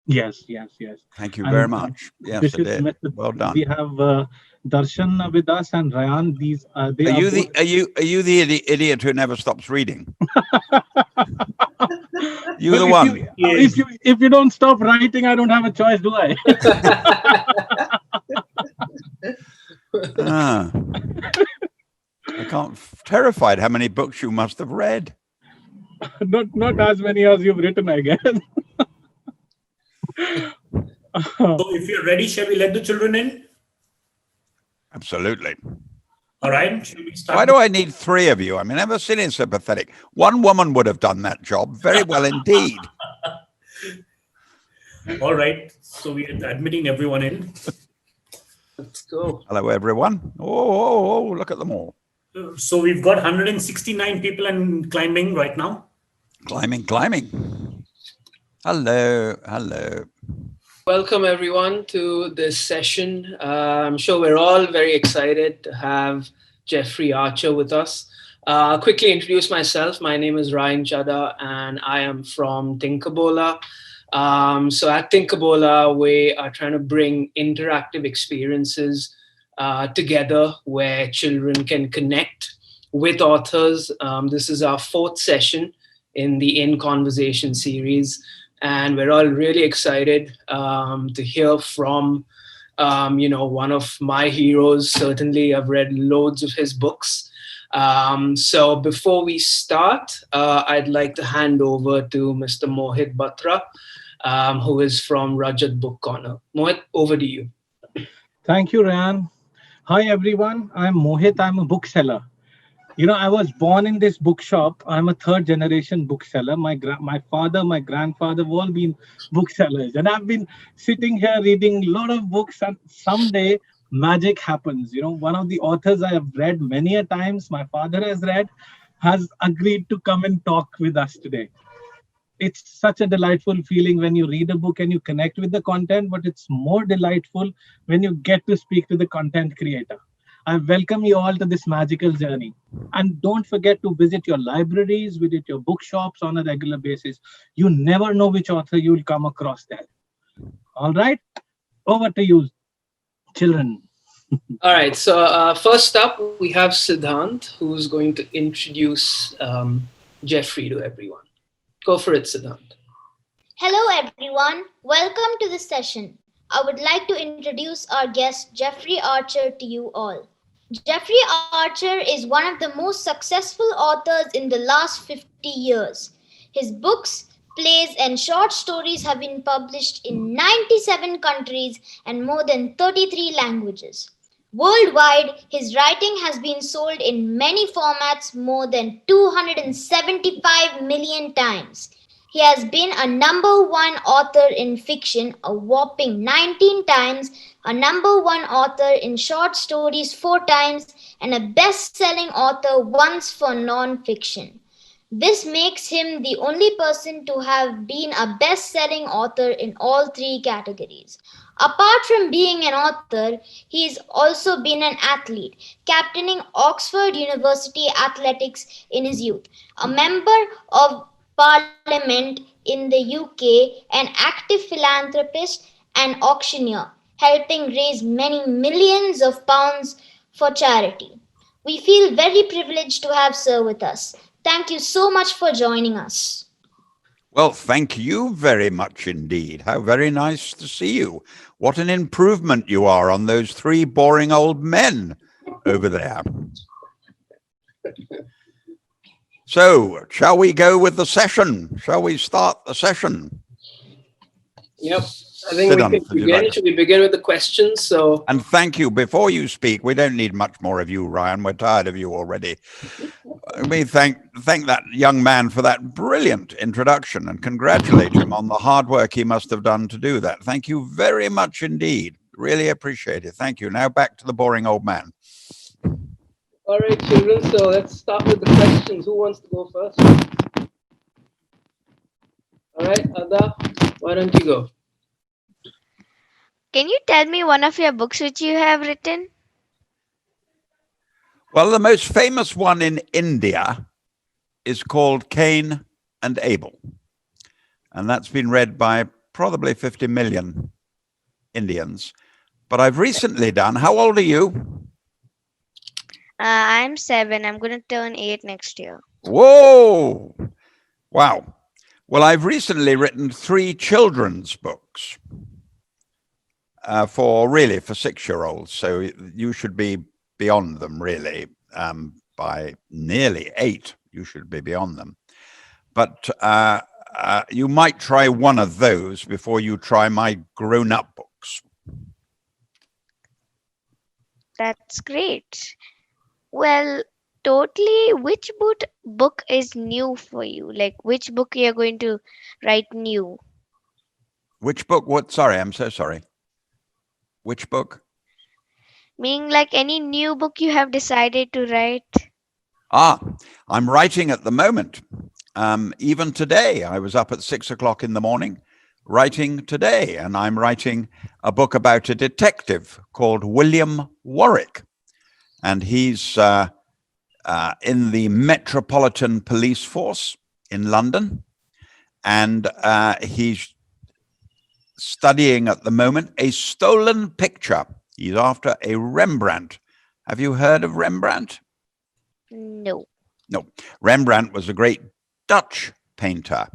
Yes, yes, yes. Thank you very And much. Yes, this I is did. Well we done. have Darshan with us and Ryan. These they are both. Are you the idiot who never stops reading? You Well, the one. if you don't stop writing, I don't have a choice, do I? Ah, I can't. Terrified how many books you must have read. Not as many as you've written, I guess. So if you're ready, shall we let the children in? Absolutely. All right. Shall we Why start? do I need three of you? I mean, never seen it so pathetic. One woman would have done that job very well indeed. All right. So we are admitting everyone in. Let's go. Hello, everyone. Oh, look at them all. So we've got 169 people and climbing right now. Climbing. Hello. Welcome everyone to this session. I'm sure we're all very excited to have Jeffrey Archer with us. Quickly introduce myself. My name is Ryan Chadha and I am from Tinkabola. So at Tinkabola, we are trying to bring interactive experiences together where children can connect with authors. This is our fourth session in the In Conversation series. And we're all really excited to hear from, one of my heroes. Certainly, I've read loads of his books. So before we start, I'd like to hand over to Mr. Mohit Batra, who is from Rajat Book Corner. Mohit, over to you. Thank you, Ryan. Hi, everyone. I'm Mohit. I'm a bookseller. I was born in this bookshop. I'm a third generation bookseller. My father, my grandfather have all been booksellers. And I've been sitting here reading a lot of books. And someday magic happens. One of the authors I have read many a times, my father has read, has agreed to come and talk with us today. It's such a delightful feeling when you read a book and you connect with the content, but it's more delightful when you get to speak to the content creator. I welcome you all to this magical journey. And don't forget to visit your libraries, visit your bookshops on a regular basis. You never know which author you'll come across there. All right, over to you, children. All right. So first up, we have Siddhant, who's going to introduce Jeffrey to everyone. Go for it, Siddhant. Hello, everyone. Welcome to this session. I would like to introduce our guest, Jeffrey Archer, to you all. Jeffrey Archer is one of the most successful authors in the last 50 years. His books, plays, and short stories have been published in 97 countries and more than 33 languages. Worldwide, his writing has been sold in many formats more than 275 million times. He has been a number one author in fiction a whopping 19 times, a number one author in short stories 4 times, and a best selling author once for non fiction. This makes him the only person to have been a best selling author in all 3 categories. Apart from being an author, he's also been an athlete, captaining Oxford University athletics in his youth, a member of Parliament in the UK, an active philanthropist and auctioneer, helping raise many millions of pounds for charity. We feel very privileged to have Sir with us. Thank you so much for joining us. Well, thank you very much indeed. How very nice to see you. What an improvement you are on those 3 boring old men over there. So, shall we go with the session? Shall we start the session? Yep. I think we can begin. Should we begin with the questions? And thank you. Before you speak, we don't need much more of you, Ryan. We're tired of you already. We thank that young man for that brilliant introduction and congratulate him on the hard work he must have done to do that. Thank you very much indeed. Really appreciate it. Thank you. Now back to the boring old man. All right, children. So let's start with the questions. Who wants to go first? All right, Ada, why don't you go? Can you tell me one of your books which you have written? Well, the most famous one in India is called Cain and Abel. And that's been read by probably 50 million Indians. But I've recently done, how old are you? I'm 7. I'm going to turn 8 next year. Whoa! Wow. Well, I've recently written 3 children's books for 6-year-olds. So you should be beyond them, really. By nearly 8, you should be beyond them. But you might try one of those before you try my grown-up books. That's great. Well, totally, which book is new for you? Like, which book you're going to write new? Which book? What? Sorry, I'm so sorry. Which book? Meaning, like, any new book you have decided to write? I'm writing at the moment. Even today, I was up at 6 o'clock in the morning writing today, and I'm writing a book about a detective called William Warwick. And he's in the Metropolitan Police Force in London. And he's studying at the moment a stolen picture. He's after a Rembrandt. Have you heard of Rembrandt? No. No. Rembrandt was a great Dutch painter.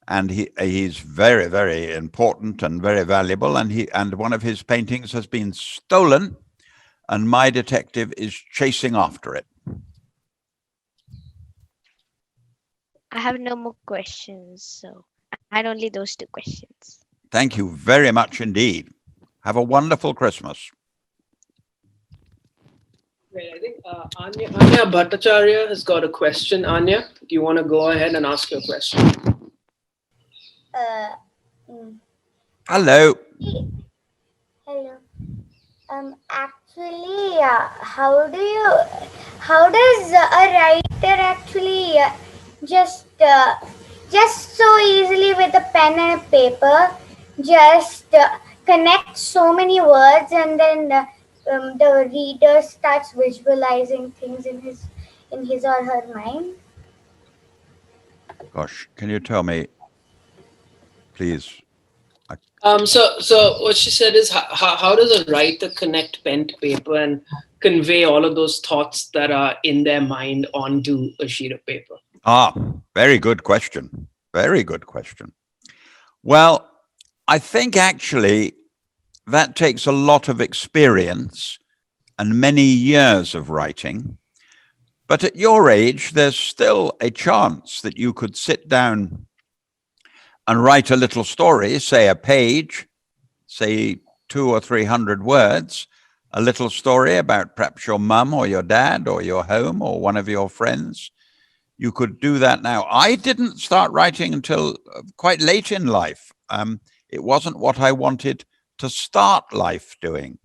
And he's very, very important and very valuable. And one of his paintings has been stolen. And my detective is chasing after it. I have no more questions, so I had only those 2 questions. Thank you very much indeed. Have a wonderful Christmas. Great. I think Anya Bhattacharya has got a question. Anya, do you want to go ahead and ask your question? Hello. Hello. Actually, how does a writer actually just so easily with a pen and a paper just connect so many words, and then the reader starts visualizing things in his or her mind? Gosh, can you tell me, please? So what she said is, how does a writer connect pen to paper and convey all of those thoughts that are in their mind onto a sheet of paper? Very good question. Very good question. Well, I think actually that takes a lot of experience and many years of writing. But at your age, there's still a chance that you could sit down and write a little story, say a page, say 200 or 300 words, a little story about perhaps your mum or your dad or your home or one of your friends. You could do that now. I didn't start writing until quite late in life. It wasn't what I wanted to start life doing.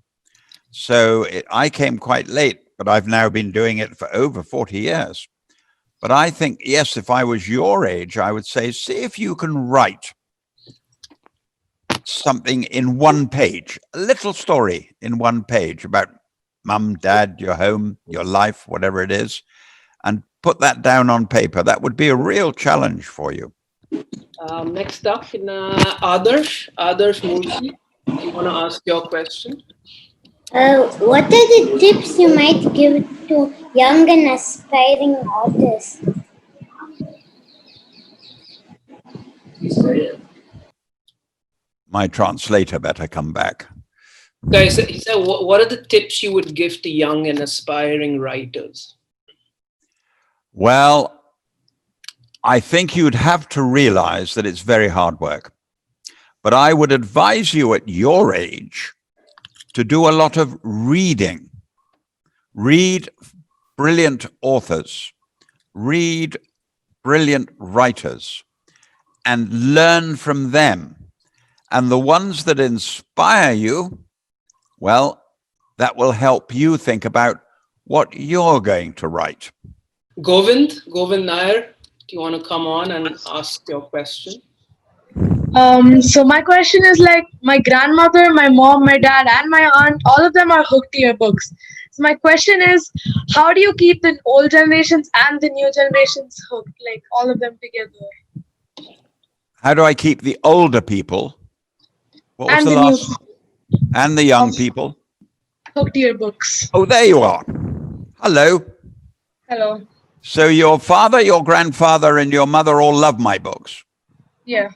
So I came quite late, but I've now been doing it for over 40 years. But I think, yes, if I was your age, I would say, see if you can write something in one page, a little story in one page about mum, dad, your home, your life, whatever it is, and put that down on paper. That would be a real challenge for you. Next up, Adarsh Murthy, you want to ask your question? What are the tips you might give to young and aspiring authors? My translator better come back. Guys, he said, what are the tips you would give to young and aspiring writers? Well, I think you'd have to realize that it's very hard work. But I would advise you at your age to do a lot of reading. Read brilliant authors, read brilliant writers, and learn from them. And the ones that inspire you, well, that will help you think about what you're going to write. Govind Nair, do you want to come on and ask your question? So my question is, like, my grandmother, my mom, my dad, and my aunt, all of them are hooked to your books. So my question is, how do you keep the old generations and the new generations hooked, like all of them together? How do I keep the older people? What was And the the last? new And the young people. hooked earbooks. Oh, there you are. Hello. Hello. So your father, your grandfather, and your mother all love my books. Yeah.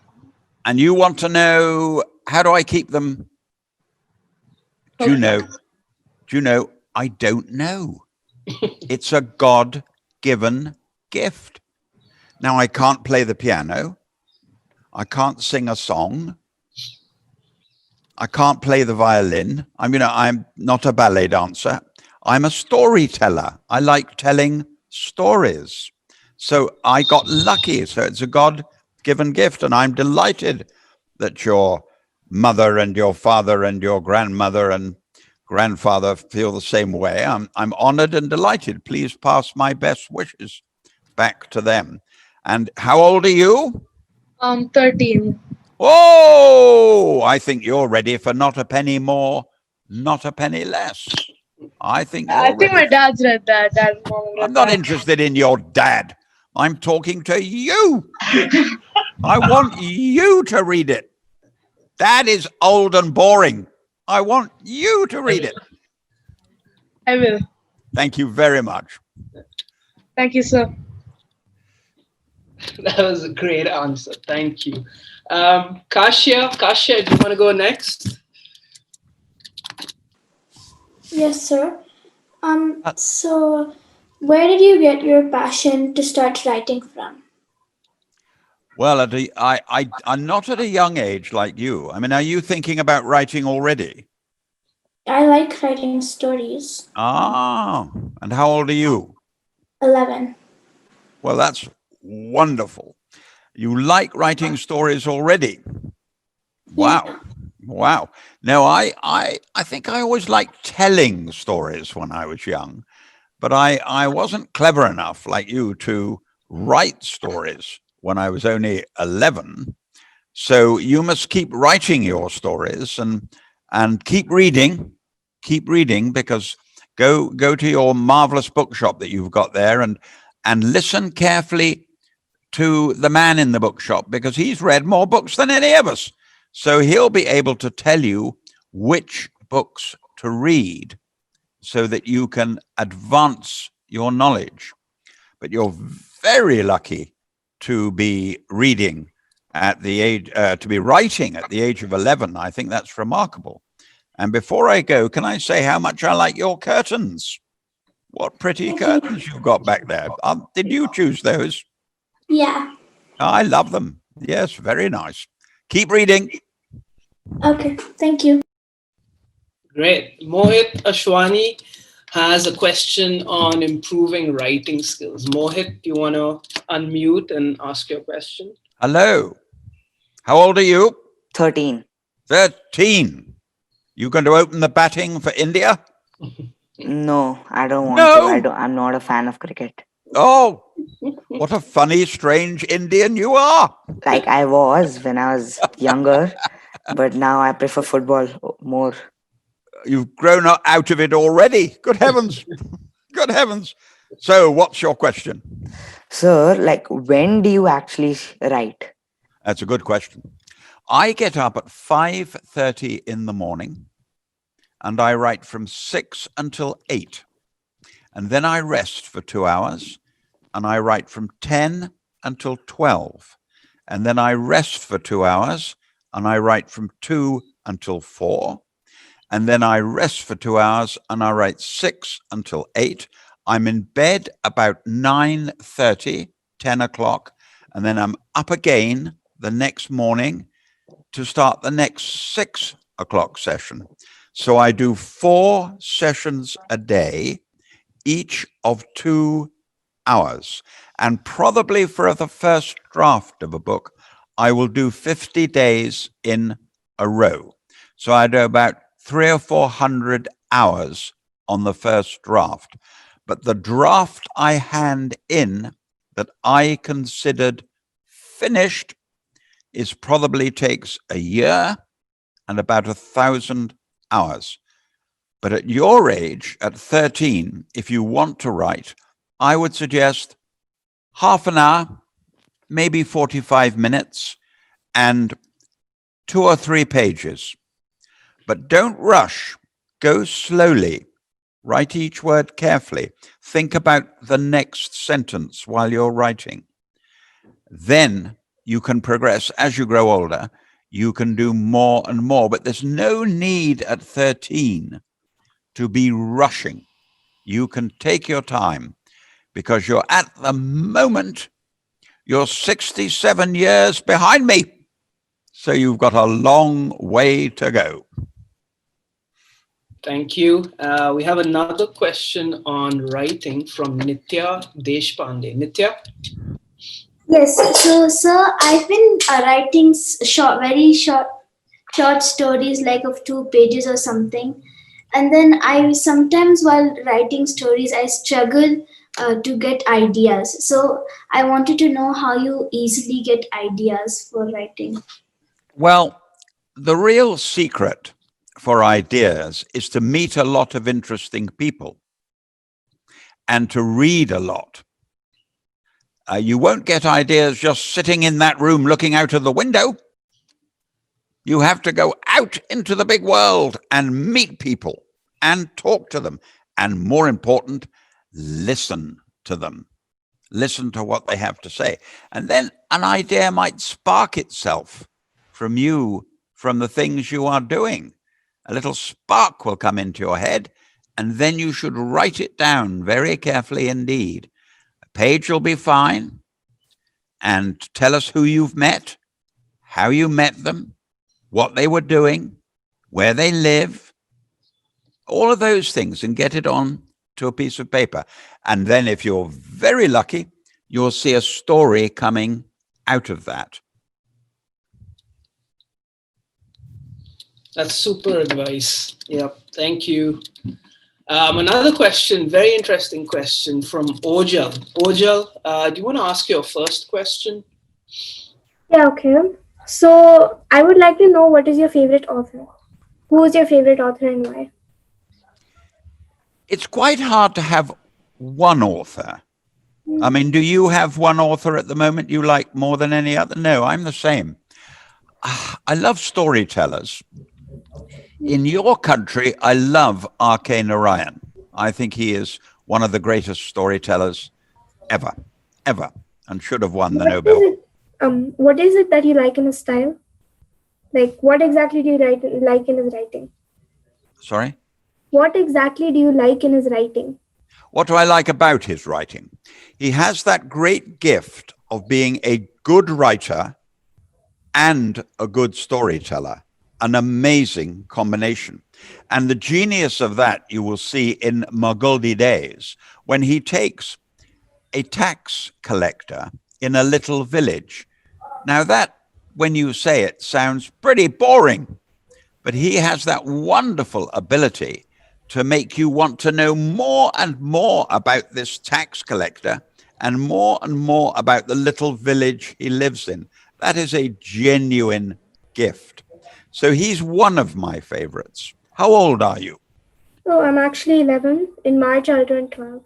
And you want to know, how do I keep them? Do you know? Do you know? I don't know. It's a God-given gift. Now, I can't play the piano. I can't sing a song. I can't play the violin. I'm not a ballet dancer. I'm a storyteller. I like telling stories. So I got lucky. So it's a God-given gift. And I'm delighted that your mother and your father and your grandmother and grandfather feel the same way. I'm honored and delighted. Please pass my best wishes back to them. And how old are you? 13. Oh, I think you're ready for not a penny more, not a penny less. I think I you're think my ready. dad's read that. Dad and mom I'm read not that. interested in your dad. I'm talking to you. I want you to read it. Dad is old and boring. I want you to read it. I will. Thank you very much. Thank you, sir. That was a great answer. Thank you. Kashya, do you want to go next? Yes, sir. So where did you get your passion to start writing from? Well, I'm not at a young age like you. I mean, are you thinking about writing already? I like writing stories. Ah, and how old are you? 11. Well, that's wonderful. You like writing stories already. Wow. Yeah. Wow. No, I think I always liked telling stories when I was young, but I wasn't clever enough like you to write stories when I was only 11. So you must keep writing your stories and keep reading because go to your marvelous bookshop that you've got there and listen carefully to the man in the bookshop because he's read more books than any of us. So he'll be able to tell you which books to read so that you can advance your knowledge. But you're very lucky to be reading at the age, to be writing at the age of 11. I think that's remarkable. And before I go, can I say how much I like your curtains? What pretty curtains you've got back there. Did you choose those? Yeah. I love them. Yes, very nice. Keep reading. Okay. Thank you. Great. Mohit Ashwani has a question on improving writing skills. Mohit, do you want to unmute and ask your question? Hello. How old are you? 13. 13. You going to open the batting for India? No, I don't want No. to. I'm not a fan of cricket. Oh, what a funny, strange Indian you are. Like I was when I was younger, but now I prefer football more. You've grown out of it already. Good heavens. Good heavens. So what's your question? Sir, like when do you actually write? That's a good question. I get up at 5:30 in the morning and I write from 6 until 8. And then I rest for 2 hours and I write from 10 until 12. And then I rest for 2 hours and I write from 2 until 4. And then I rest for 2 hours and I write 6 until 8. I'm in bed about 9:30, 10 o'clock, and then I'm up again the next morning to start the next 6 o'clock session. So I do 4 sessions a day, each of 2 hours. And probably for the first draft of a book, I will do 50 days in a row. So I do about 300 or 400 hours on the first draft. But the draft I hand in that I considered finished is probably takes a year and about 1,000 hours. But at your age, at 13, if you want to write, I would suggest half an hour, maybe 45 minutes, and 2 or 3 pages. But don't rush. Go slowly. Write each word carefully. Think about the next sentence while you're writing. Then you can progress as you grow older. You can do more and more, but there's no need at 13 to be rushing. You can take your time because you're at the moment, you're 67 years behind me. So you've got a long way to go. Thank you. We have another question on writing from Nitya Deshpande. Nitya? Yes, so sir, I've been writing very short stories like of 2 pages or something. And then I sometimes while writing stories, I struggle to get ideas. So I wanted to know how you easily get ideas for writing. Well, the real secret for ideas is to meet a lot of interesting people and to read a lot. You won't get ideas just sitting in that room looking out of the window. You have to go out into the big world and meet people and talk to them. And more important, listen to them. Listen to what they have to say. And then an idea might spark itself from you, from the things you are doing. A little spark will come into your head, and then you should write it down very carefully indeed. A page will be fine. And tell us who you've met, how you met them, what they were doing, where they live, all of those things, and get it on to a piece of paper. And then if you're very lucky, you'll see a story coming out of that. That's super advice. Yep. Thank you. Another question, very interesting question from Ojal. Ojal, do you want to ask your first question? Yeah, okay. So I would like to know, what is your favorite author? Who is your favorite author and why? It's quite hard to have one author. I mean, do you have one author at the moment you like more than any other? No, I'm the same. I love storytellers. In your country, I love R.K. Narayan. I think he is one of the greatest storytellers ever, and should have won the Nobel. What is it that you like in his style? Like, what exactly do you like in his writing? Sorry? What exactly do you like in his writing? What do I like about his writing? He has that great gift of being a good writer and a good storyteller. An amazing combination. And the genius of that you will see in Moguldi Days, when he takes a tax collector in a little village. Now that, when you say it, sounds pretty boring, but he has that wonderful ability to make you want to know more and more about this tax collector and more about the little village he lives in. That is a genuine gift. So he's one of my favorites. How old are you? Oh, I'm actually 11. In March, I'll turn 12.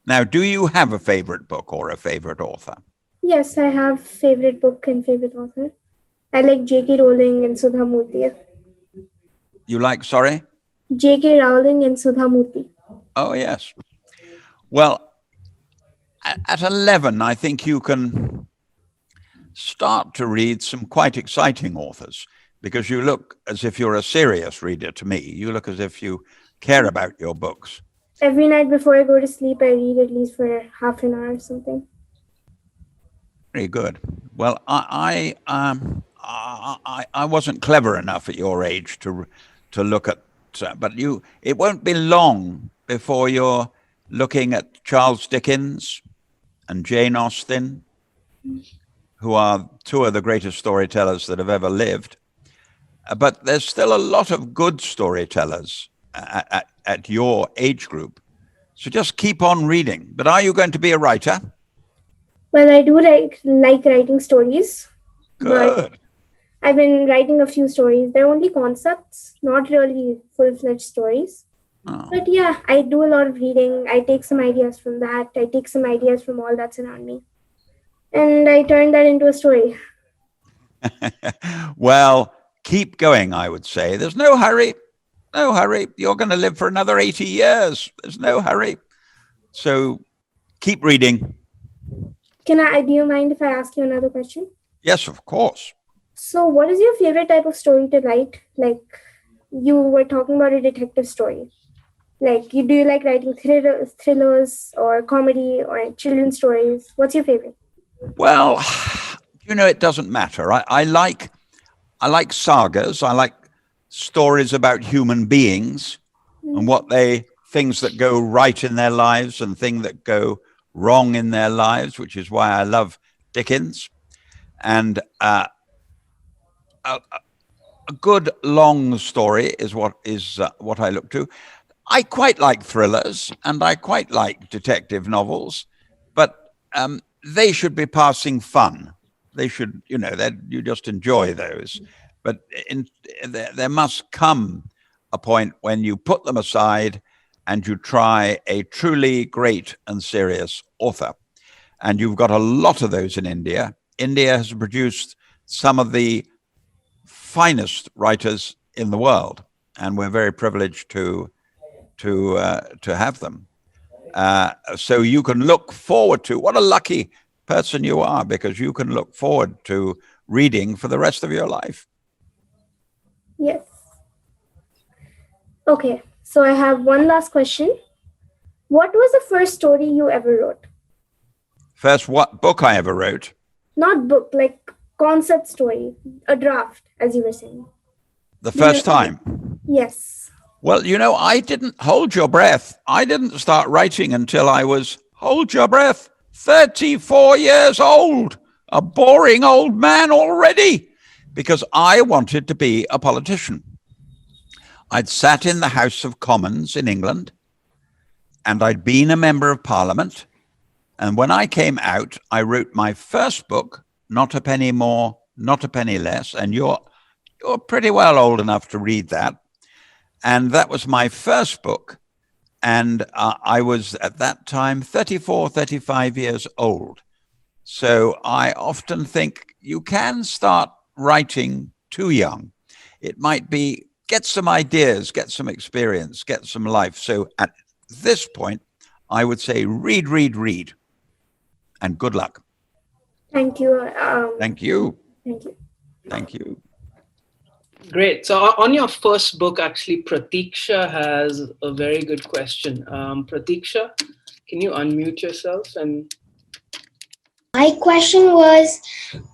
Now, do you have a favorite book or a favorite author? Yes, I have favorite book and favorite author. I like J.K. Rowling and Sudha Murthy. You like, sorry? J.K. Rowling and Sudha Murthy. Oh, yes. Well, at 11, I think you can start to read some quite exciting authors, because you look as if you're a serious reader to me. You look as if you care about your books. Every night before I go to sleep, I read at least for half an hour or something. Very good. Well, I wasn't clever enough at your age to look at, but it won't be long before you're looking at Charles Dickens and Jane Austen, who are 2 of the greatest storytellers that have ever lived. But there's still a lot of good storytellers at your age group. So just keep on reading. But are you going to be a writer? Well, I do like writing stories. Good. But I've been writing a few stories. They're only concepts, not really full-fledged stories. Oh. But yeah, I do a lot of reading. I take some ideas from that. I take some ideas from all that's around me. And I turn that into a story. Well, keep going, I would say. There's no hurry. No hurry. You're going to live for another 80 years. There's no hurry. So keep reading. Do you mind if I ask you another question? Yes, of course. So, what is your favorite type of story to write? Like, you were talking about a detective story. Like, do you like writing thrillers or comedy or children's stories? What's your favorite? Well, it doesn't matter. I like sagas. I like stories about human beings and things that go right in their lives and things that go wrong in their lives, which is why I love Dickens. And a good long story is what I look to. I quite like thrillers and I quite like detective novels, but they should be passing fun. They should, you just enjoy those. But there must come a point when you put them aside and you try a truly great and serious author. And you've got a lot of those in India. India has produced some of the finest writers in the world, and we're very privileged to have them. So you can look forward to, what a lucky person you are, because you can look forward to reading for the rest of your life. Yes. Okay, so I have one last question. What was the first story you ever wrote? First what book I ever wrote? Not book, like concept story, a draft, as you were saying. The first time? Yes. Well, I didn't hold your breath. I didn't start writing until I was, hold your breath, 34 years old. A boring old man already, because I wanted to be a politician. I'd sat in the House of Commons in England, and I'd been a member of Parliament. And when I came out, I wrote my first book, Not a Penny More, Not a Penny Less. And you're pretty well old enough to read that. And that was my first book. And I was at that time 34, 35 years old. So I often think you can start writing too young. It might be get some ideas, get some experience, get some life. So at this point, I would say read, and good luck. Thank you. Thank you. Thank you. Thank you. Great. So on your first book, actually, Pratiksha has a very good question. Pratiksha, can you unmute yourself? And my question was,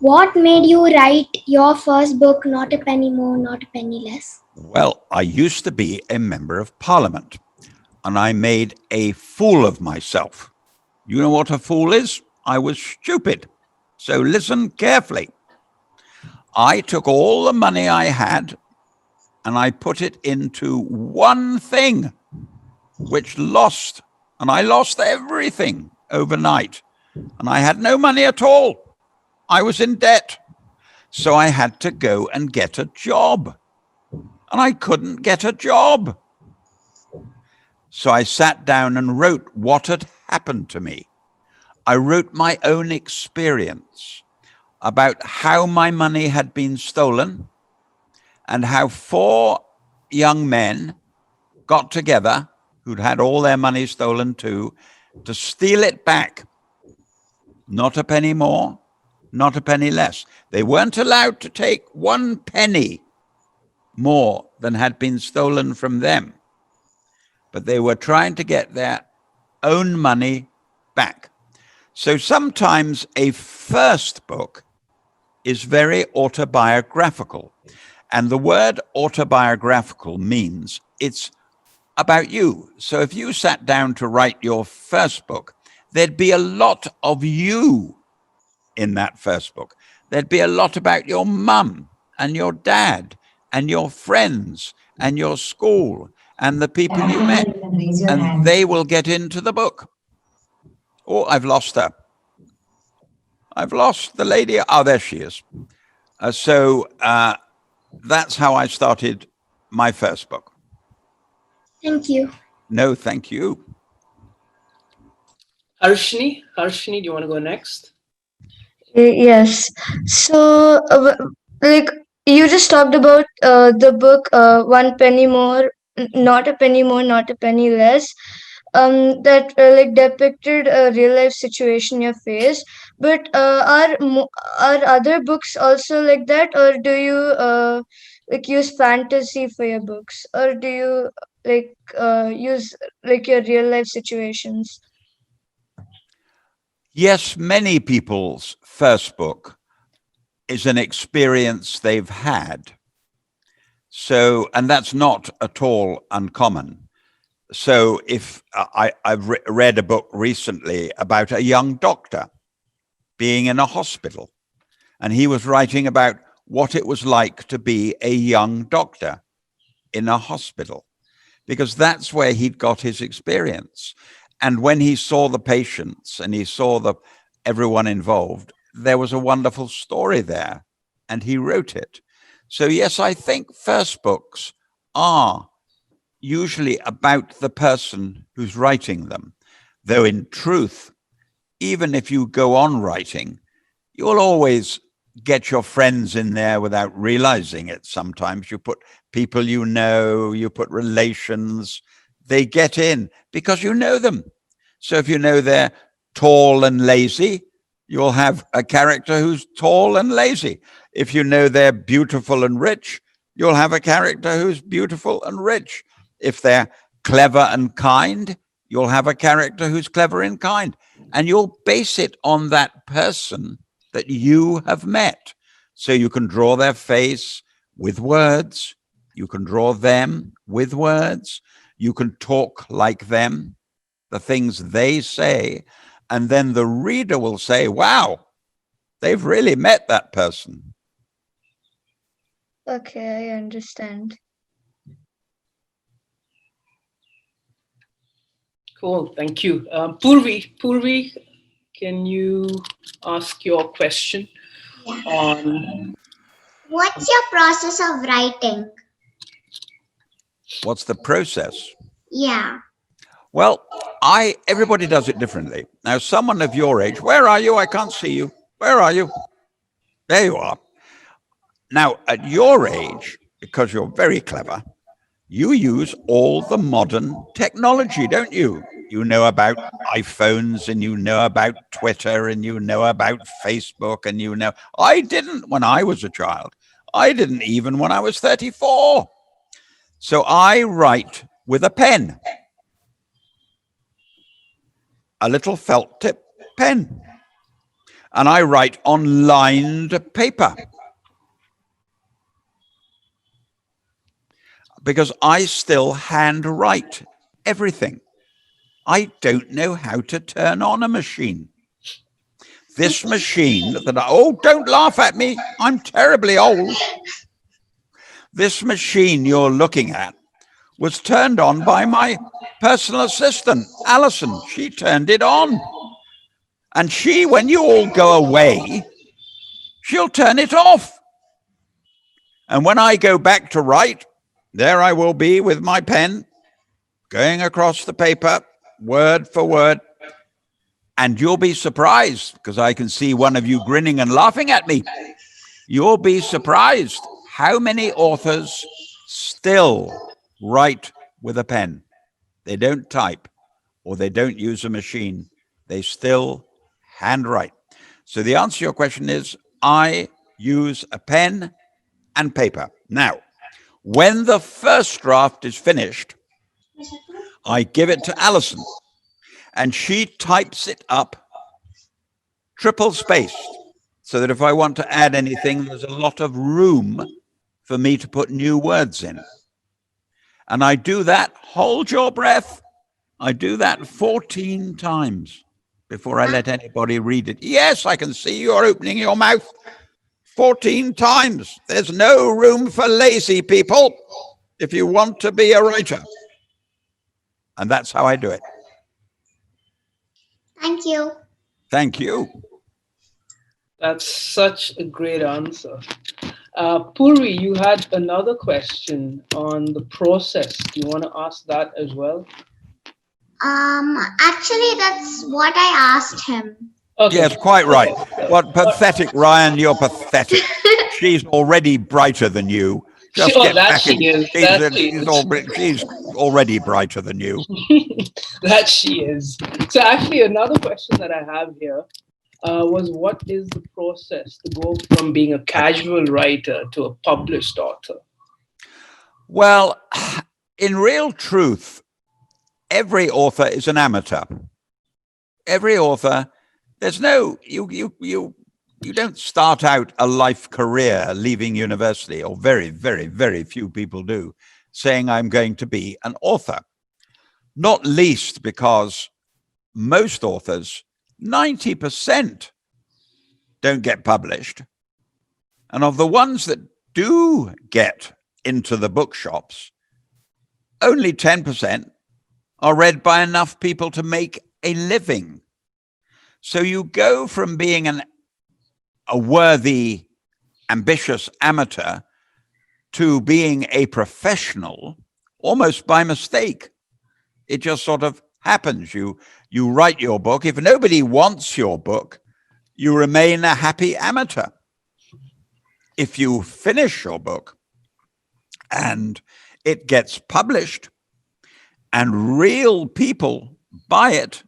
what made you write your first book, Not a Penny More, Not a Penny Less? Well, I used to be a member of Parliament, and I made a fool of myself. You know what a fool is? I was stupid. So listen carefully. I took all the money I had and I put it into one thing, which lost. And I lost everything overnight. And I had no money at all. I was in debt. So I had to go and get a job. And I couldn't get a job. So I sat down and wrote what had happened to me. I wrote my own experience about how my money had been stolen and how 4 young men got together who'd had all their money stolen too, to steal it back. Not a penny more, not a penny less. They weren't allowed to take 1 penny more than had been stolen from them, but they were trying to get their own money back. So sometimes a first book is very autobiographical. And the word autobiographical means it's about you. So if you sat down to write your first book, there'd be a lot of you in that first book. There'd be a lot about your mum and your dad and your friends and your school and the people you met. And they will get into the book. Oh, I've lost her. I've lost the lady. Oh, there she is. So that's how I started my first book. Thank you. No, thank you. Harshini, do you want to go next? Yes. So, like you just talked about the book One Penny More, Not a Penny More, Not a Penny Less. That like depicted a real life situation you faced. But are other books also like that, or do you like use fantasy for your books, or do you like use like your real life situations? Yes, many people's first book is an experience they've had. So, and that's not at all uncommon. So, if I've read a book recently about a young doctor being in a hospital, and he was writing about what it was like to be a young doctor in a hospital, because that's where he'd got his experience. And when he saw the patients and he saw everyone involved, there was a wonderful story there, and he wrote it. So yes, I think first books are usually about the person who's writing them, though in truth, even if you go on writing, you'll always get your friends in there without realizing it. Sometimes you put people you know, you put relations, they get in because you know them. So if you know they're tall and lazy, you'll have a character who's tall and lazy. If you know they're beautiful and rich, you'll have a character who's beautiful and rich. If they're clever and kind, you'll have a character who's clever and kind. And you'll base it on that person that you have met. So you can draw their face with words. You can draw them with words. You can talk like them, the things they say. And then the reader will say, wow, they've really met that person. Okay, I understand. Cool, thank you. Purvi, can you ask your question on What's your process of writing? What's the process? Yeah. Well, everybody does it differently. Now, someone of your age, where are you? I can't see you. Where are you? There you are. Now, at your age, because you're very clever, you use all the modern technology, don't you? You know about iPhones, and you know about Twitter, and you know about Facebook, and you know. I didn't when I was a child. I didn't even when I was 34. So I write with a pen, a little felt tip pen, and I write on lined paper. Because I still handwrite everything. I don't know how to turn on a machine. This machine don't laugh at me. I'm terribly old. This machine you're looking at was turned on by my personal assistant, Alison. She turned it on. And when you all go away, she'll turn it off. And when I go back to write, there I will be with my pen, going across the paper, word for word. And you'll be surprised, because I can see one of you grinning and laughing at me. You'll be surprised how many authors still write with a pen. They don't type, or they don't use a machine. They still handwrite. So the answer to your question is, I use a pen and paper. Now, when the first draft is finished, I give it to Alison, and she types it up triple spaced, so that if I want to add anything, there's a lot of room for me to put new words in. And I do that, hold your breath, I do that 14 times before I let anybody read it. Yes, I can see you're opening your mouth. 14 times. There's no room for lazy people if you want to be a writer. And that's how I do it. Thank you. Thank you. That's such a great answer. Puri, you had another question on the process. Do you want to ask that as well? Actually, that's what I asked him. Okay. Yes, quite right. What pathetic, Ryan, you're pathetic. She's already brighter than you. Just Oh, get that back in. she is. That she is. She's already brighter than you. That she is. So actually, another question that I have here was, what is the process to go from being a casual writer to a published author? Well, in real truth, every author is an amateur. Every author, there's no, you don't start out a life career leaving university, or very, very, very few people do, saying I'm going to be an author. Not least because most authors, 90%, don't get published. And of the ones that do get into the bookshops, only 10% are read by enough people to make a living. So you go from being a worthy, ambitious amateur to being a professional almost by mistake. It just sort of happens. You write your book. If nobody wants your book, you remain a happy amateur. If you finish your book and it gets published and real people buy it,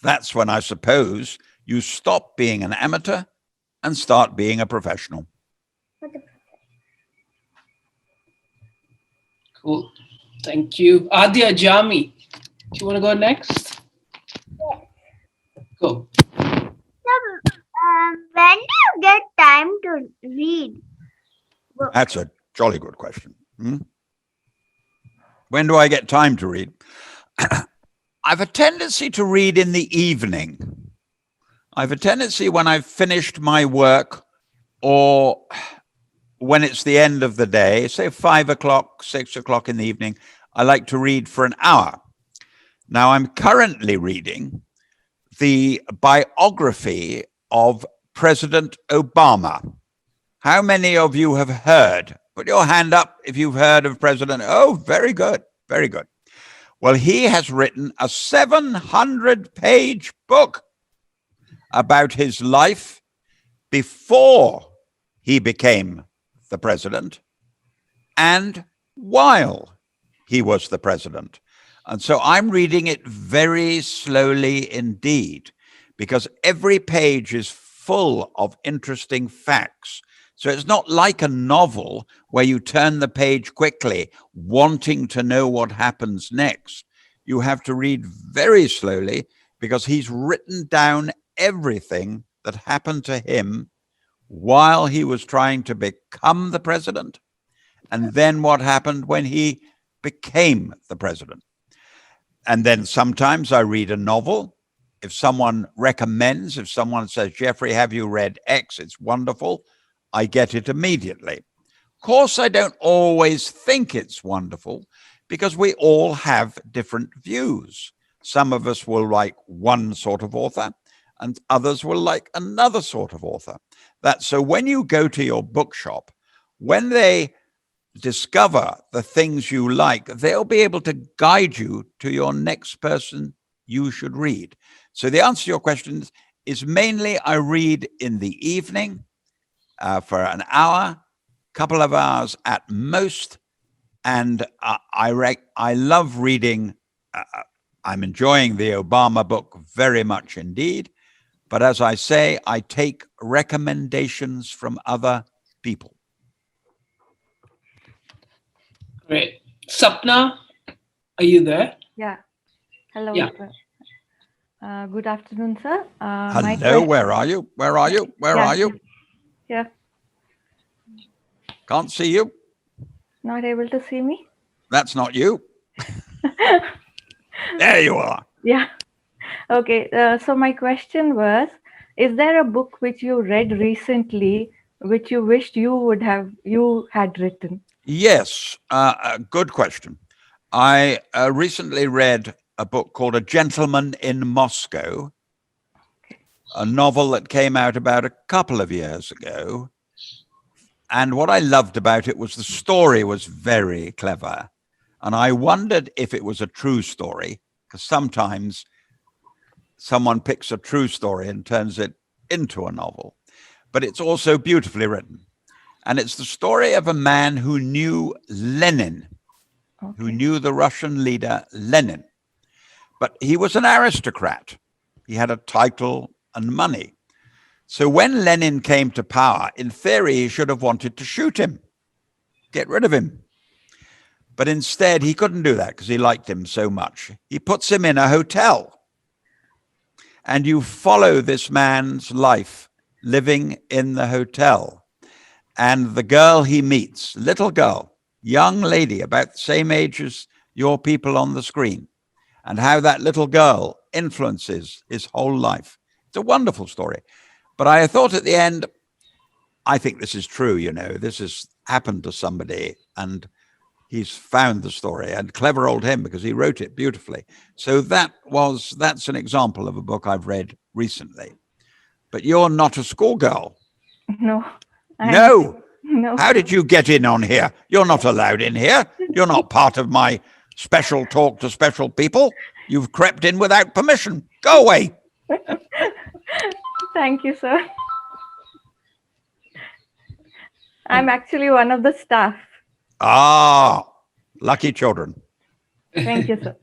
that's when I suppose you stop being an amateur and start being a professional. Cool. Thank you. Adya Jami, do you want to go next? Go. When do you get time to read books? That's a jolly good question. When do I get time to read? I've a tendency to read in the evening. I've a tendency when I've finished my work, or when it's the end of the day, say 5 o'clock, 6 o'clock in the evening, I like to read for an hour. Now, I'm currently reading the biography of President Obama. How many of you have heard? Put your hand up if you've heard of President. Oh, very good. Very good. Well, he has written a 700-page book about his life before he became the president and while he was the president. And so I'm reading it very slowly indeed, because every page is full of interesting facts. So it's not like a novel where you turn the page quickly, wanting to know what happens next. You have to read very slowly, because he's written down everything that happened to him while he was trying to become the president, and then what happened when he became the president. And then sometimes I read a novel. If someone recommends, if someone says, Jeffrey, have you read X? It's wonderful. I get it immediately. Of course, I don't always think it's wonderful, because we all have different views. Some of us will like one sort of author, and others will like another sort of author. So when you go to your bookshop, when they discover the things you like, they'll be able to guide you to your next person you should read. So the answer to your question is mainly I read in the evening for an hour, couple of hours at most. And I love reading. I'm enjoying the Obama book very much indeed. But as I say, I take recommendations from other people. Great. Sapna, are you there? Yeah. Hello. Yeah. Good afternoon, sir. Hello, where are you? Where are you? Where are you? Yeah. Can't see you. Not able to see me? That's not you. There you are. Yeah. Okay. So my question was, is there a book which you read recently which you wished you had written? Yes. Good question. I recently read a book called A Gentleman in Moscow, a novel that came out about a couple of years ago. And what I loved about it was the story was very clever. And I wondered if it was a true story, because sometimes someone picks a true story and turns it into a novel. But it's also beautifully written. And it's the story of a man who knew Lenin, who knew the Russian leader Lenin. But he was an aristocrat. He had a title and money. So when Lenin came to power, in theory, he should have wanted to shoot him, get rid of him. But instead, he couldn't do that because he liked him so much. He puts him in a hotel. And you follow this man's life living in the hotel. And the girl he meets, little girl, young lady, about the same age as your people on the screen, and how that little girl influences his whole life. It's a wonderful story. But I thought at the end, I think this is true, you know, this has happened to somebody and he's found the story, and clever old him because he wrote it beautifully. So that's an example of a book I've read recently. But you're not a schoolgirl. No. No. No. How did you get in on here? You're not allowed in here. You're not part of my special talk to special people. You've crept in without permission. Go away. Thank you, sir. I'm actually one of the staff. Ah, lucky children. Thank you, sir.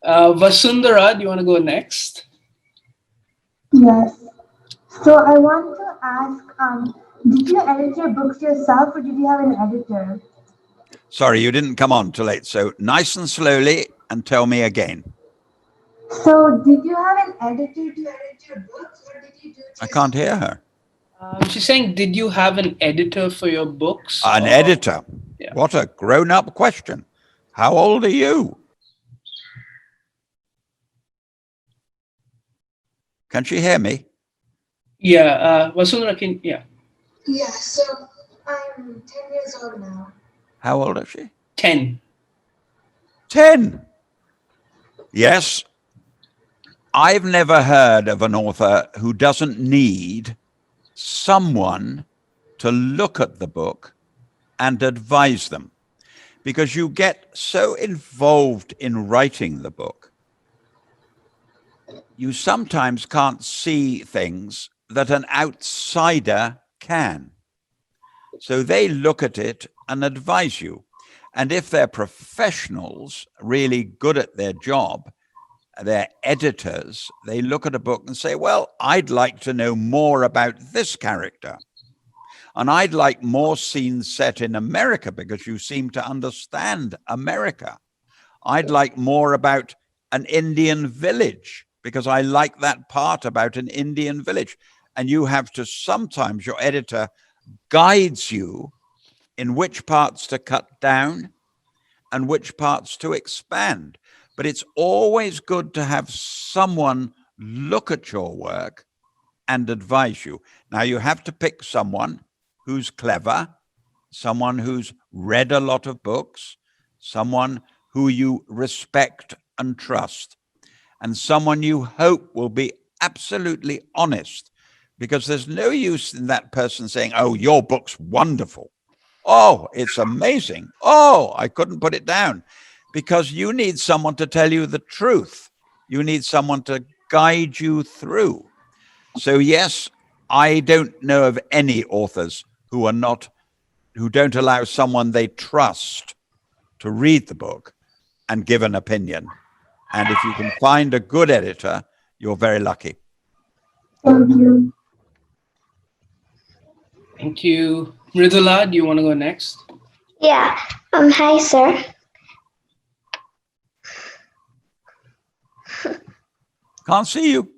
Vasundhara, do you want to go next? Yes. So I want to ask, did you edit your books yourself or did you have an editor? Sorry, you didn't come on too late. So nice and slowly and tell me again. So did you have an editor to edit your books or did you do it? I can't hear her. She's saying, did you have an editor for your books? An editor? Yeah. What a grown-up question. How old are you? Can she hear me? Yeah, Vasundhara can, yeah. Yeah, so I'm 10 years old now. How old is she? 10. 10? Yes. I've never heard of an author who doesn't need someone to look at the book and advise them, because you get so involved in writing the book, you sometimes can't see things that an outsider can. So they look at it and advise you. And if they're professionals, really good at their job, they're editors, they look at a book and say, well, I'd like to know more about this character. And I'd like more scenes set in America because you seem to understand America. I'd like more about an Indian village because I like that part about an Indian village. And you have to sometimes, your editor guides you in which parts to cut down and which parts to expand. But it's always good to have someone look at your work and advise you. Now, you have to pick someone who's clever, someone who's read a lot of books, someone who you respect and trust, and someone you hope will be absolutely honest, because there's no use in that person saying, oh, your book's wonderful. Oh, it's amazing. Oh, I couldn't put it down. Because you need someone to tell you the truth. You need someone to guide you through. So yes, I don't know of any authors who don't allow someone they trust to read the book and give an opinion. And if you can find a good editor, you're very lucky. Thank you. Thank you. Mridula, do you want to go next? Yeah. Hi, sir. Can't see you.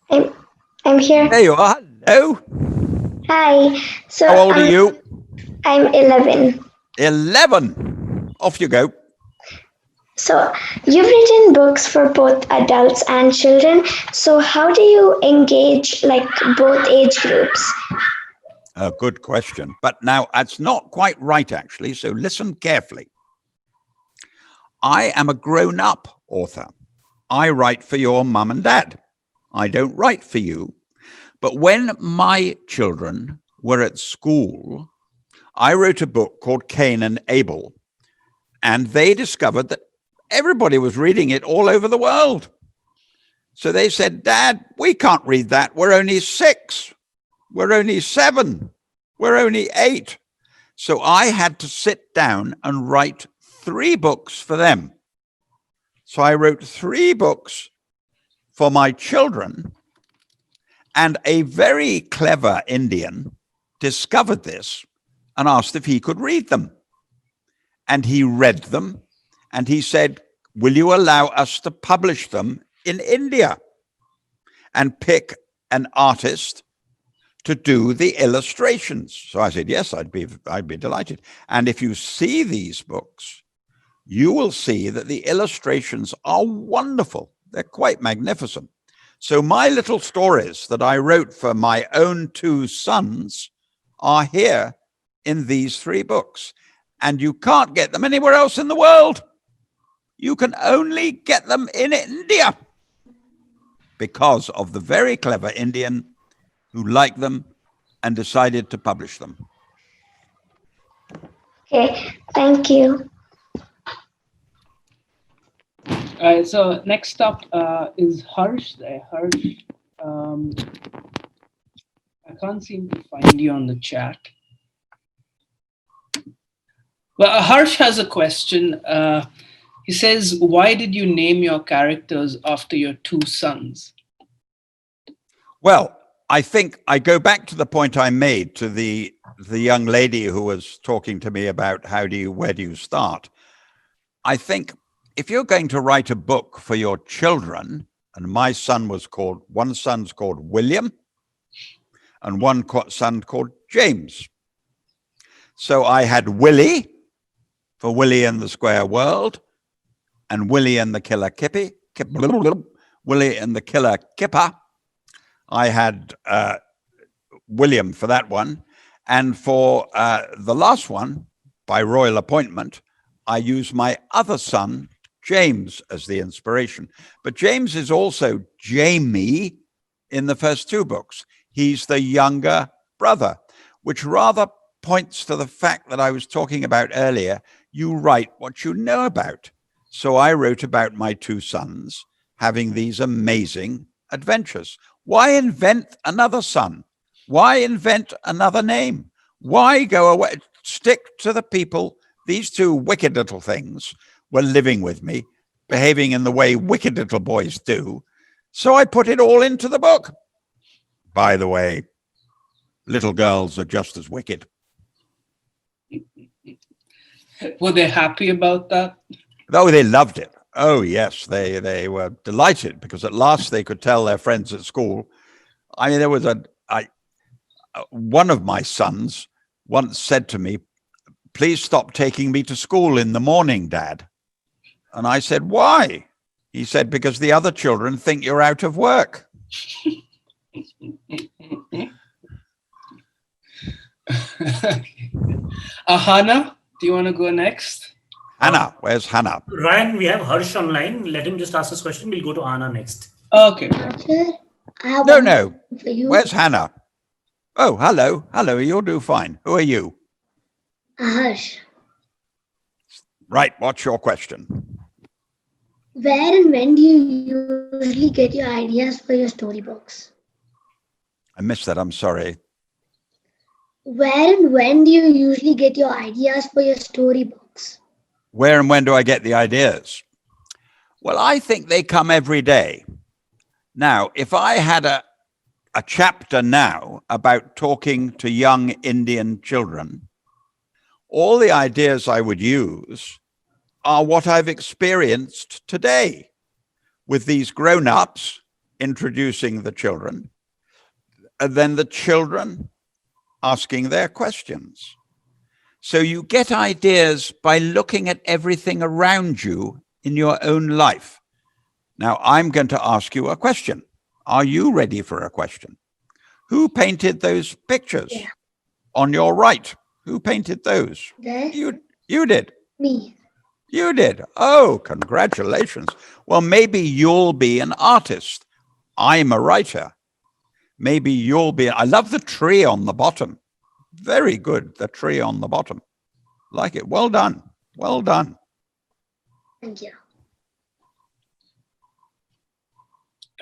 I'm here. There you are. Hello. Hi. So how old are you? I'm 11. 11. Off you go. So you've written books for both adults and children. So how do you engage like both age groups? A good question. But now that's not quite right, actually. So listen carefully. I am a grown-up author. I write for your mum and dad. I don't write for you. But when my children were at school, I wrote a book called Cain and Abel, and they discovered that everybody was reading it all over the world. So they said, Dad, we can't read that. We're only 6. We're only 7. We're only 8. So I had to sit down and write 3 books for them. So I wrote 3 books for my children, and a very clever Indian discovered this and asked if he could read them. And he read them, and he said, will you allow us to publish them in India and pick an artist to do the illustrations? So I said, yes, I'd be delighted. And if you see these books, you will see that the illustrations are wonderful. They're quite magnificent. So my little stories that I wrote for my own 2 sons are here in these 3 books. And you can't get them anywhere else in the world. You can only get them in India because of the very clever Indian who liked them and decided to publish them. Okay, thank you. So next up is Harsh there. Harsh, I can't seem to find you on the chat. Well, Harsh has a question. He says, why did you name your characters after your 2 sons? Well, I think I go back to the point I made to the young lady who was talking to me about where do you start? I think if you're going to write a book for your children, and my son one son's called William, and one son called James. So I had Willy for Willy and the Square World, and Willy and the Killer Willy and the Killer Kipper. I had William for that one. And for the last one, by royal appointment, I used my other son, James, as the inspiration. But James is also Jamie in the first 2 books. He's the younger brother, which rather points to the fact that I was talking about earlier. You write what you know about. So I wrote about my 2 sons having these amazing adventures. Why invent another son? Why invent another name? Why go away? Stick to the people. These 2 wicked little things were living with me, behaving in the way wicked little boys do. So I put it all into the book. By the way, little girls are just as wicked. Were they happy about that? Oh, they loved it. Oh, yes, they were delighted because at last they could tell their friends at school. I mean, there was one of my sons once said to me, please stop taking me to school in the morning, Dad. And I said, why? He said, because the other children think you're out of work. Hannah, do you want to go next? Hannah, where's Hannah? Ryan, we have Harsh online. Let him just ask his question. We'll go to Anna next. Okay. No. Where's Hannah? Oh, hello. Hello, you'll do fine. Who are you? Harsh. Right, what's your question? Where and when do you usually get your ideas for your storybooks? I missed that, I'm sorry. Where and when do you usually get your ideas for your storybooks? Where and when do I get the ideas? Well, I think they come every day. Now, if I had a chapter now about talking to young Indian children, all the ideas I would use are what I've experienced today with these grown-ups introducing the children, and then the children asking their questions. So you get ideas by looking at everything around you in your own life. Now, I'm going to ask you a question. Are you ready for a question? Who painted those pictures? Yeah. On your right? Who painted those? There? You did. Me. You did. Oh, congratulations. Well, maybe you'll be an artist. I'm a writer. Maybe you'll be. I love the tree on the bottom. Very good. The tree on the bottom. Like it. Well done. Well done. Thank you.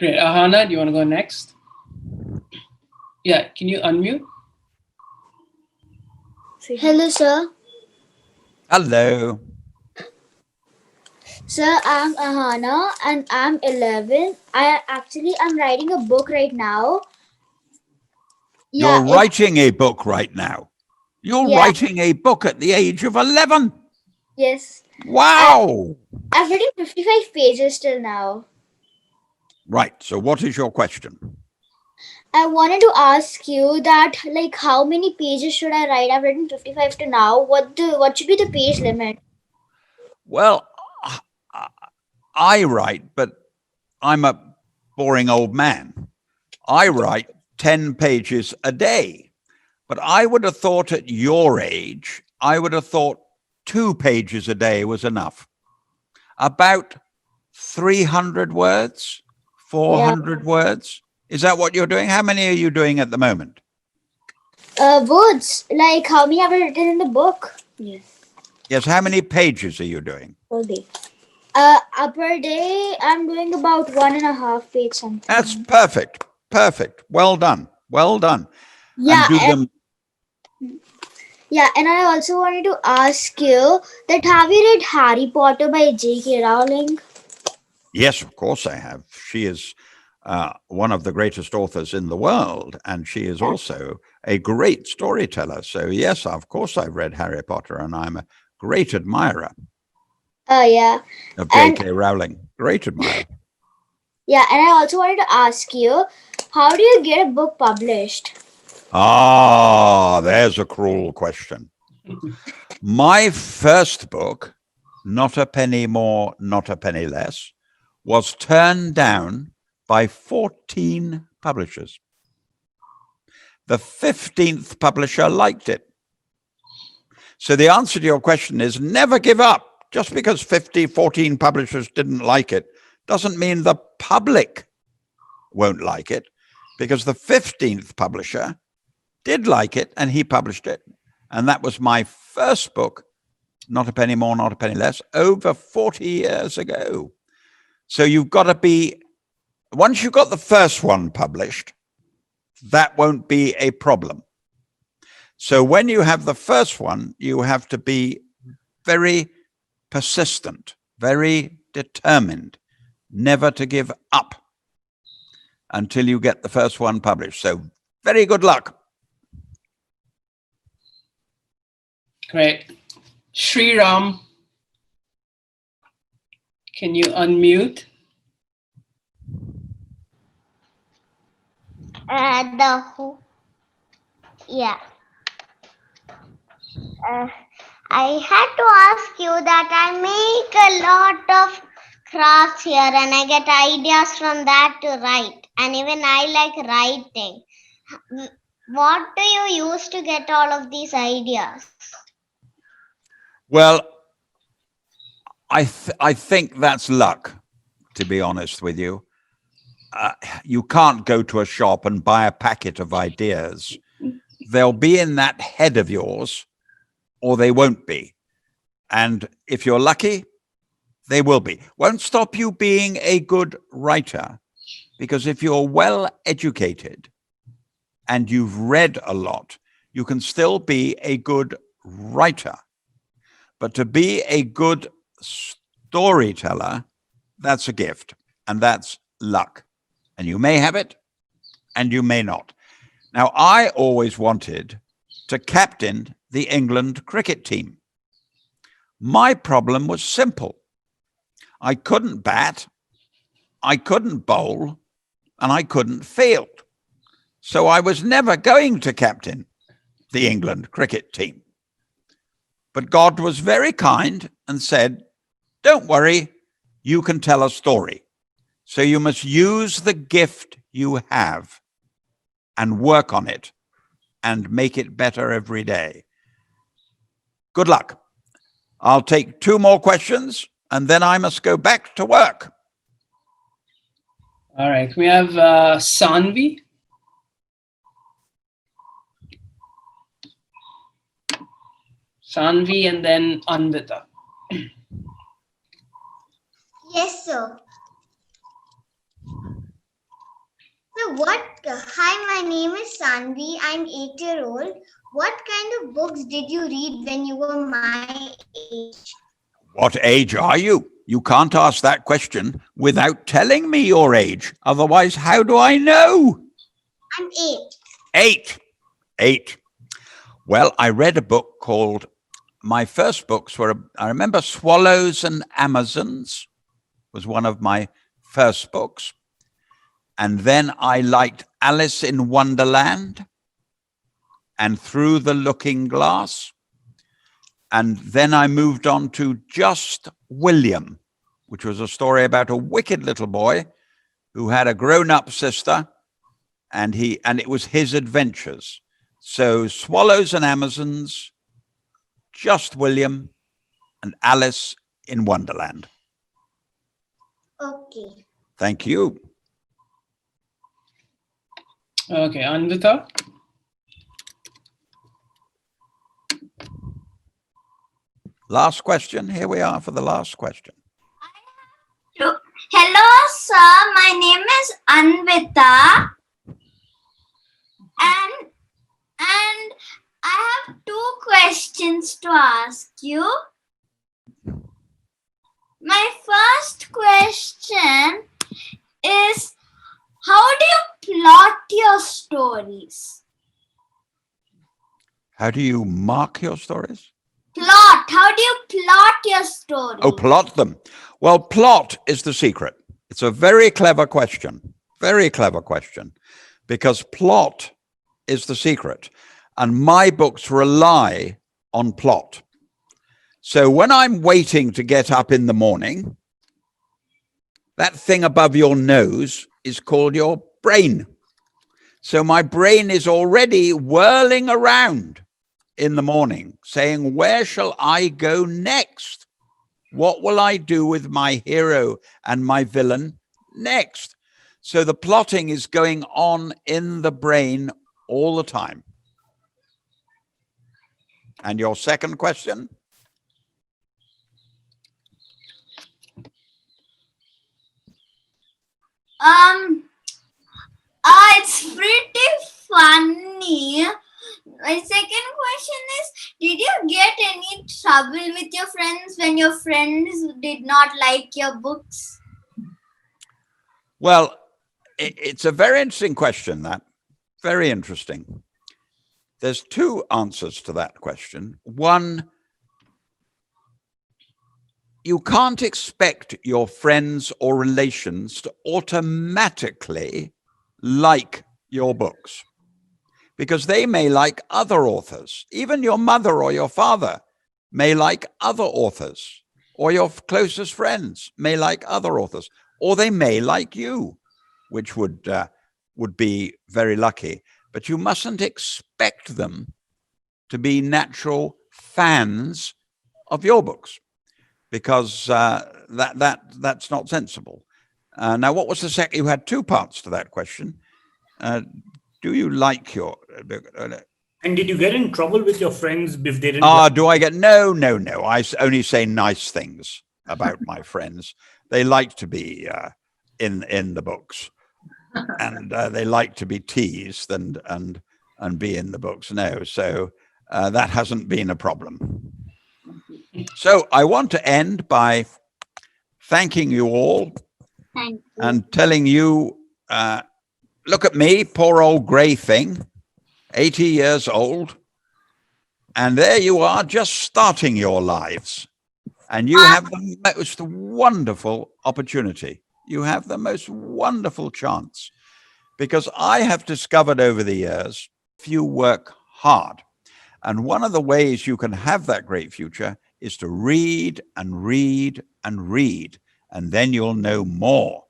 Great. Ahana, do you want to go next? Yeah, can you unmute? Hello, sir. Hello. Sir, I'm Ahana and I'm 11. I'm writing a book right now. You're writing a book right now. You're writing a book at the age of 11. Yes. Wow. I've written 55 pages till now. Right. So what is your question? I wanted to ask you that, like, how many pages should I write? I've written 55 to now. What should be the page limit? Well, I write, but I'm a boring old man. I write 10 pages a day. But I would have thought at your age, I would have thought 2 pages a day was enough. About 300 words, 400 words. Is that what you're doing? How many are you doing at the moment? Words. Like, how many have I written in the book? Yes. Yes, how many pages are you doing? Per day. Per day, I'm doing about 1.5 page something. That's perfect. Perfect. Well done. Well done. Yeah. And do them. Yeah, and I also wanted to ask you that have you read Harry Potter by J.K. Rowling? Yes, of course I have. She is one of the greatest authors in the world, and she is also a great storyteller. So yes, of course I've read Harry Potter, and I'm a great admirer Yeah. of J.K. Rowling. Great admirer. Yeah, and I also wanted to ask you, how do you get a book published? There's a cruel question. My first book, Not a Penny More, Not a Penny Less, was turned down by 14 publishers. The 15th publisher liked it. So the answer to your question is never give up. Just because 14 publishers didn't like it doesn't mean the public won't like it, because the 15th publisher did like it and he published it. And that was my first book, Not a Penny More, Not a Penny Less, over 40 years ago. So you've got to be, once you've got the first one published, that won't be a problem. So when you have the first one, you have to be very persistent, very determined, never to give up until you get the first one published. So very good luck. Great. Sriram, can you unmute? Yeah. I had to ask you that I make a lot of crafts here and I get ideas from that to write. And even I like writing. What do you use to get all of these ideas? Well, I think that's luck, to be honest with you. You can't go to a shop and buy a packet of ideas. They'll be in that head of yours, or they won't be. And if you're lucky, they will be. Won't stop you being a good writer, because if you're well educated and you've read a lot, you can still be a good writer. But to be a good storyteller, that's a gift, and that's luck. And you may have it, and you may not. Now, I always wanted to captain the England cricket team. My problem was simple. I couldn't bat, I couldn't bowl, and I couldn't field. So I was never going to captain the England cricket team. But God was very kind and said, don't worry, you can tell a story. So you must use the gift you have and work on it and make it better every day. Good luck. I'll take 2 more questions and then I must go back to work. All right, we have Sanvi. Sanvi and then Anvita. Yes, sir. So hi, my name is Sanvi. I'm 8-year-old. What kind of books did you read when you were my age? What age are you? You can't ask that question without telling me your age. Otherwise, how do I know? I'm 8. 8. 8. Well, I read a book called, my first books were, I remember Swallows and Amazons was one of my first books. And then I liked Alice in Wonderland and Through the Looking Glass. And then I moved on to Just William, which was a story about a wicked little boy who had a grown-up sister, and it was his adventures. So Swallows and Amazons, Just William, and Alice in Wonderland. Okay. Thank you. Okay, Anvita. Last question. Here we are for the last question. Hello, sir. My name is Anvita. And I have 2 questions to ask you. My first question is, how do you plot your stories? How do you mark your stories? Plot. How do you plot your stories? Oh, plot them. Well, plot is the secret. It's a very clever question. Very clever question. Because plot is the secret. And my books rely on plot. So when I'm waiting to get up in the morning, that thing above your nose is called your brain. So my brain is already whirling around in the morning saying, where shall I go next? What will I do with my hero and my villain next? So the plotting is going on in the brain all the time. And your second question? It's pretty funny. My second question is, did you get any trouble with your friends when your friends did not like your books? Well, it's a very interesting question, that. Very interesting. There's 2 answers to that question. One, you can't expect your friends or relations to automatically like your books, because they may like other authors. Even your mother or your father may like other authors, or your closest friends may like other authors, or they may like you, which would be very lucky. But you mustn't expect them to be natural fans of your books, because that's not sensible. Now, what was the second? You had 2 parts to that question. Do you like your... And did you get in trouble with your friends if they didn't? Do I get... No. I only say nice things about my friends. They like to be in the books, and they like to be teased and be in the books. No, so that hasn't been a problem. So I want to end by thanking you all. Thank you. And telling you, look at me, poor old grey thing, 80 years old. And there you are, just starting your lives. And you have the most wonderful opportunity. You have the most wonderful chance. Because I have discovered over the years, if you work hard, and one of the ways you can have that great future is to read and read and read. And then you'll know more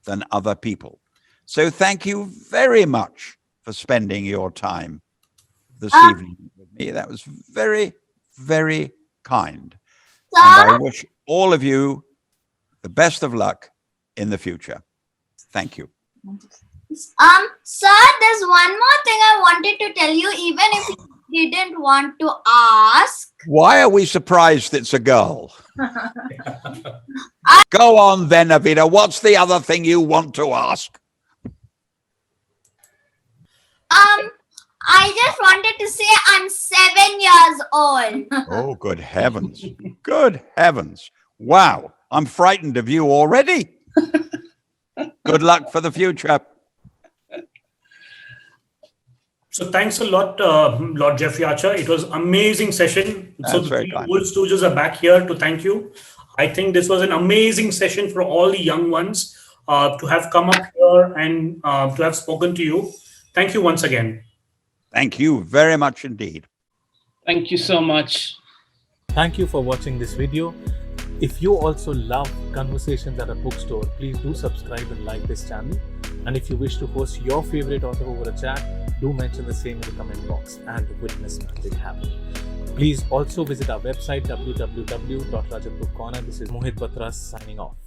than other people. So thank you very much for spending your time this evening with me. That was very, very kind. And I wish all of you the best of luck in the future. Thank you. Sir, there's one more thing I wanted to tell you, even if you didn't want to ask. Why are we surprised it's a girl? Go on then, Avita. What's the other thing you want to ask? I just wanted to say I'm 7 years old. Oh, good heavens. Good heavens. Wow. I'm frightened of you already. Good luck for the future. So thanks a lot, Lord Jeffrey Archer. It was amazing session. So the three old stooges are back here to thank you. I think this was an amazing session for all the young ones to have come up here and to have spoken to you. Thank you once again. Thank you very much indeed. Thank you so much. Thank you for watching this video. If you also love conversations at a bookstore, please do subscribe and like this channel. And if you wish to host your favorite author over a chat, do mention the same in the comment box and witness magic happen. Please also visit our website www.rajatbookcorner. This is Mohit Batra signing off.